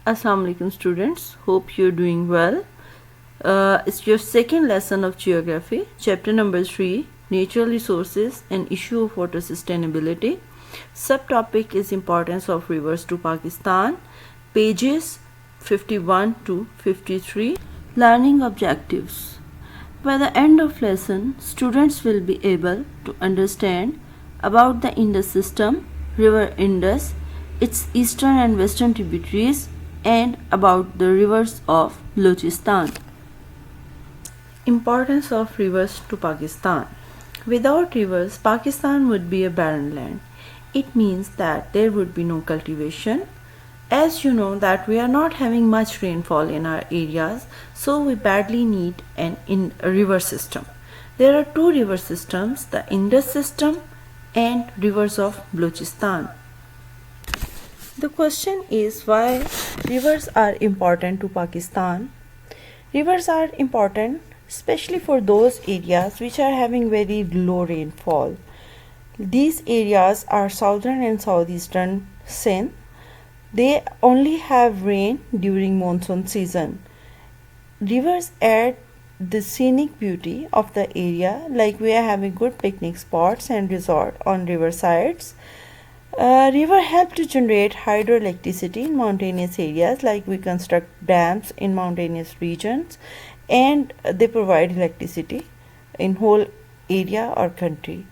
Assalamu alaikum students, hope you're doing well. It's your second lesson of geography, chapter number 3, natural resources and issue of water sustainability. Subtopic is importance of rivers to Pakistan, pages 51 to 53. Learning objectives. By the end of lesson, students will be able to understand about the Indus system, river Indus, its eastern and western tributaries, and about the rivers of Balochistan. Importance of rivers to Pakistan. Without rivers, Pakistan would be a barren land. It means that there would be no cultivation. As you know that we are not having much rainfall in our areas, so we badly need a river system. There are two river systems, the Indus system and rivers of Balochistan. The question is why rivers are important to Pakistan. Rivers are important especially for those areas which are having very low rainfall. These areas are southern and southeastern Sindh. They only have rain during monsoon season. Rivers add the scenic beauty of the area, like we are having good picnic spots and resort on river sides. River help to generate hydroelectricity in mountainous areas, like we construct dams in mountainous regions, and they provide electricity in whole area or country.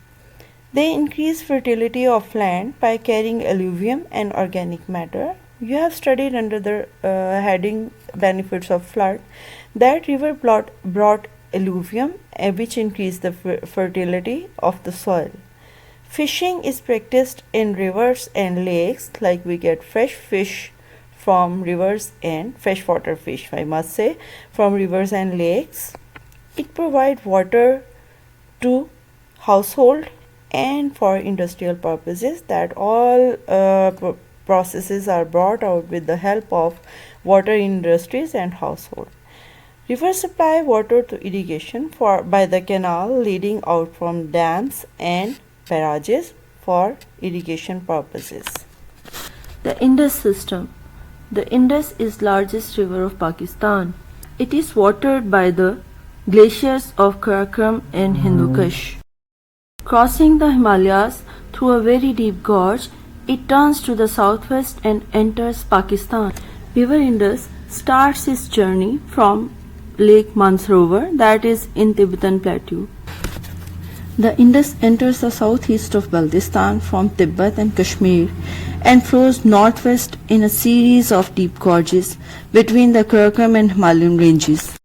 They increase fertility of land by carrying alluvium and organic matter. You have studied under the heading benefits of flood that river brought alluvium, which increased the fertility of the soil. Fishing is practiced in rivers and lakes, like we get fresh fish from rivers and freshwater fish, I must say, from rivers and lakes. It provides water to household and for industrial purposes, that all processes are brought out with the help of water industries and household. Rivers supply water to irrigation by the canal leading out from dams and barrages for irrigation purposes. The Indus system. The Indus is largest river of Pakistan. It is watered by the glaciers of Karakoram and Hindu Kush. Crossing the Himalayas through a very deep gorge, it turns to the southwest and enters Pakistan. River Indus starts its journey from Lake Mansarovar, that is in Tibetan Plateau. The Indus enters the southeast of Baltistan from Tibet and Kashmir and flows northwest in a series of deep gorges between the Karakoram and Himalayan ranges.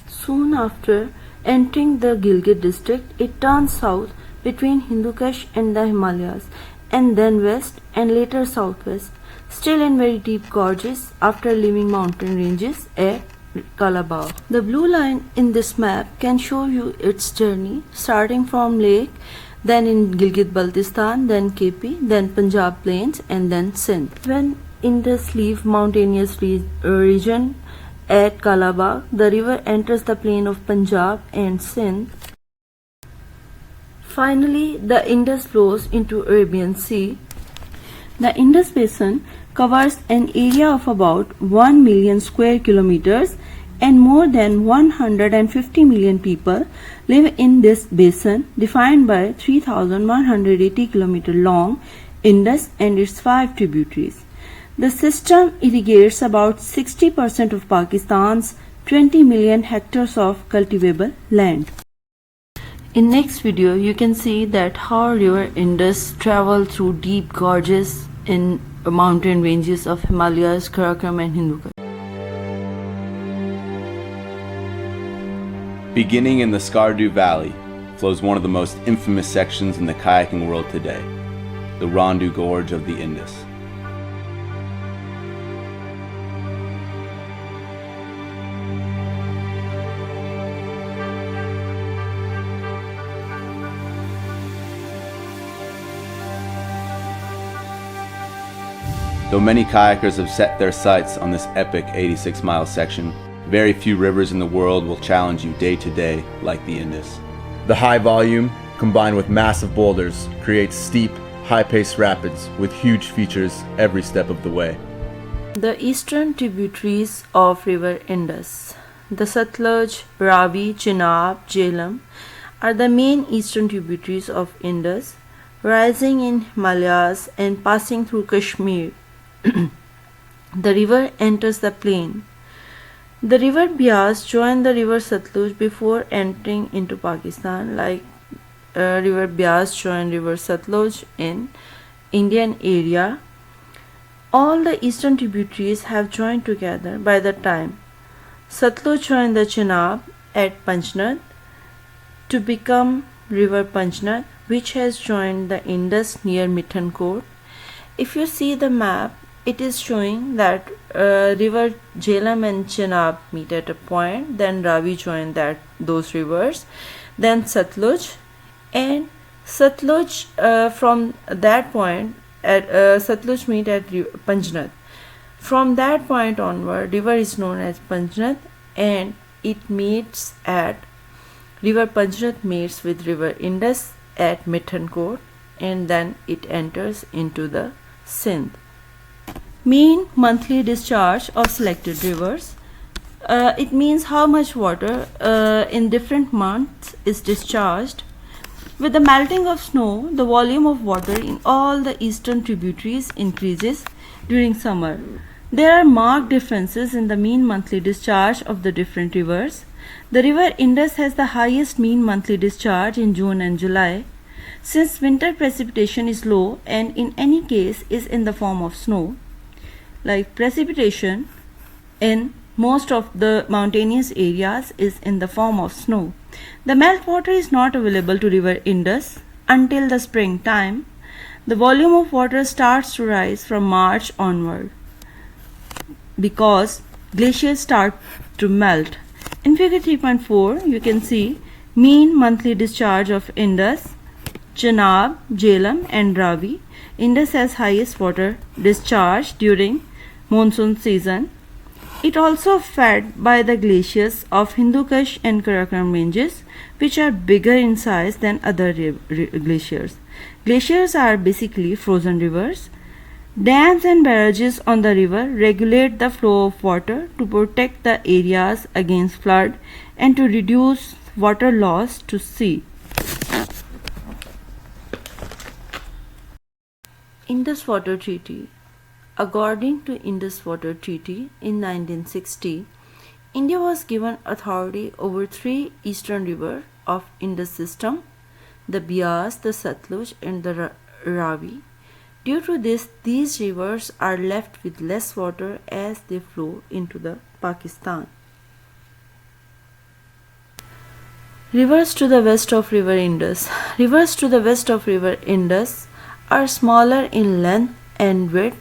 Soon after entering the Gilgit district, it turns south between Hindu Kush and the Himalayas, and then west and later southwest, still in very deep gorges after leaving mountain ranges at Kalabagh. The blue line in this map can show you its journey starting from Lake, then in Gilgit-Baltistan, then KP, then Punjab Plains, and then Sindh. When Indus leaves mountainous region at Kalabagh, the river enters the plain of Punjab and Sindh. Finally, the Indus flows into Arabian Sea. The Indus Basin covers an area of about 1 million square kilometers, and more than 150 million people live in this basin, defined by 3,180 km long Indus and its 5 tributaries. The system irrigates about 60% of Pakistan's 20 million hectares of cultivable land. In next video, you can see that how river Indus travel through deep gorges in mountain ranges of Himalayas, Karakoram and Hindu Kush. Beginning in the Skardu Valley flows one of the most infamous sections in the kayaking world today, the Randu Gorge of the Indus. Though many kayakers have set their sights on this epic 86-mile section, very few rivers in the world will challenge you day to day like the Indus. The high volume, combined with massive boulders, creates steep, high-paced rapids with huge features every step of the way. The eastern tributaries of river Indus. The Satluj, Ravi, Chenab, Jhelum are the main eastern tributaries of Indus, rising in Himalayas and passing through Kashmir. The river enters the plain. The river Bias joined the river Satluj before entering into Pakistan, like river Bias joined river Satluj in Indian area. All the eastern tributaries have joined together by the time Satluj joined the Chenab at Panchnath to become river Panchnath, which has joined the Indus near Mithankot. If you see the map, it is showing that river Jhelum and Chenab meet at a point, then Ravi joined those rivers, then Satluj, and Satluj from that point at Satluj meet at Panchnath. From that point onward, river is known as Panchnath, and it meets at river Panchnath meets with river Indus at Mithankot, and then it enters into the Sindh. Mean monthly discharge of selected rivers. It means how much water in different months is discharged. With the melting of snow, the volume of water in all the eastern tributaries increases during summer. There are marked differences in the mean monthly discharge of the different rivers. The river Indus has the highest mean monthly discharge in June and July. Since winter precipitation is low and in any case is in the form of snow, like precipitation in most of the mountainous areas is in the form of snow. The meltwater is not available to river Indus until the springtime. The volume of water starts to rise from March onward because glaciers start to melt. In figure 3.4, you can see mean monthly discharge of Indus, Chenab, Jhelum and Ravi. Indus has highest water discharge during monsoon season. It also fed by the glaciers of Hindu Kush and Karakoram ranges, which are bigger in size than other glaciers. Glaciers are basically frozen rivers. Dams and barrages on the river regulate the flow of water to protect the areas against flood and to reduce water loss to sea. Indus Water Treaty. According to Indus Water Treaty in 1960, India was given authority over 3 eastern rivers of Indus system, the Bias, the Satluj and the Ravi. Due to this, these rivers are left with less water as they flow into the Pakistan. Rivers to the west of river Indus. Rivers to the west of river Indus are smaller in length and width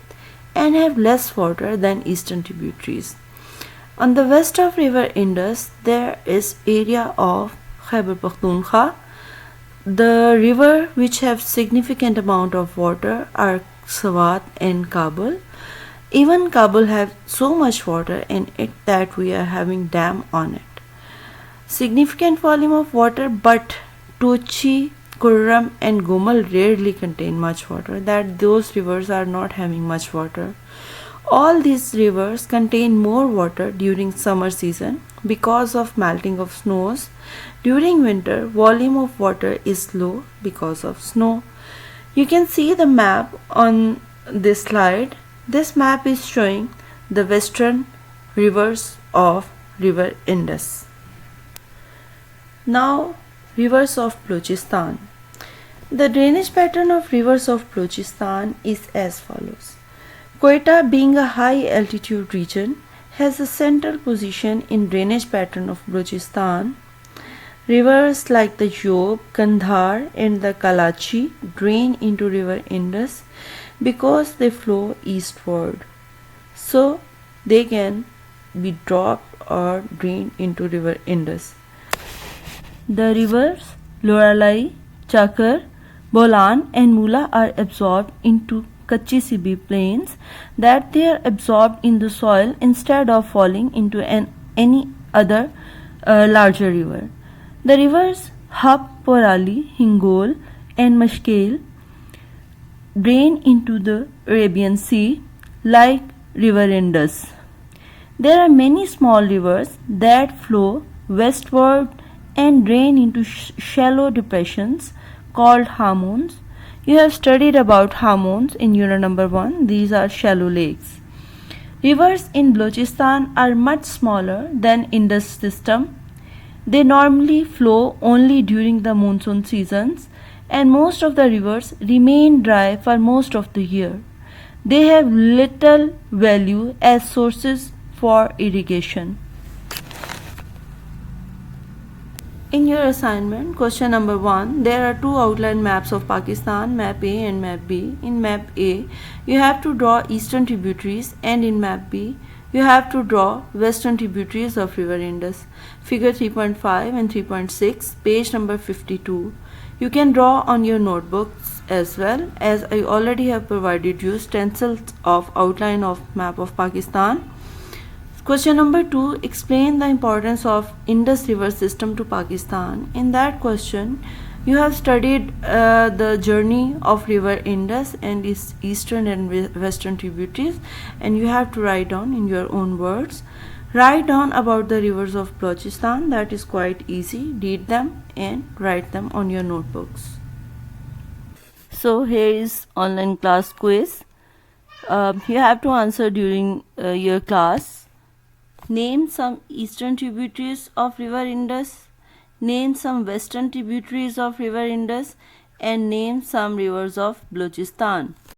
and have less water than eastern tributaries. On the west of river Indus, there is area of Khyber Pakhtunkhwa. The river which have significant amount of water are Swat and Kabul. Even Kabul have so much water in it that we are having dam on it. Significant volume of water, but Tochi, Kurram and Gomal rarely contain much water, that those rivers are not having much water. All these rivers contain more water during summer season because of melting of snows. During winter, volume of water is low because of snow. You can see the map on this slide. This map is showing the western rivers of river Indus. Now, rivers of Balochistan. The drainage pattern of rivers of Balochistan is as follows. Quetta, being a high altitude region, has a central position in drainage pattern of Balochistan. Rivers like the Job, Kandhar and the Kalachi drain into river Indus because they flow eastward. So they can be dropped or drained into river Indus. The rivers Loralai, Chakar, Bolan and Mula are absorbed into Kachi Sibi plains, that they are absorbed in the soil instead of falling into any other larger river. The rivers Hap, Porali, Hingol and Mashkel drain into the Arabian Sea like River Indus. There are many small rivers that flow westward and drain into shallow depressions called harmons. You have studied about harmons in unit number 1. These are shallow lakes. Rivers in Balochistan are much smaller than Indus system. They normally flow only during the monsoon seasons, and most of the rivers remain dry for most of the year. They have little value as sources for irrigation. In your assignment, question number 1, there are two outline maps of Pakistan, map A and map B. In map A, you have to draw eastern tributaries, and in map B, you have to draw western tributaries of river Indus. Figure 3.5 and 3.6, page number 52. You can draw on your notebooks as well, as I already have provided you stencils of outline of map of Pakistan. Question number 2, explain the importance of Indus river system to Pakistan. In that question, you have studied the journey of river Indus and its eastern and western tributaries, and you have to write down in your own words. Write down about the rivers of Balochistan. That is quite easy. Read them and write them on your notebooks. So here is online class quiz. You have to answer during your class. Name some eastern tributaries of river Indus. Name some western tributaries of river Indus, and name some rivers of Balochistan.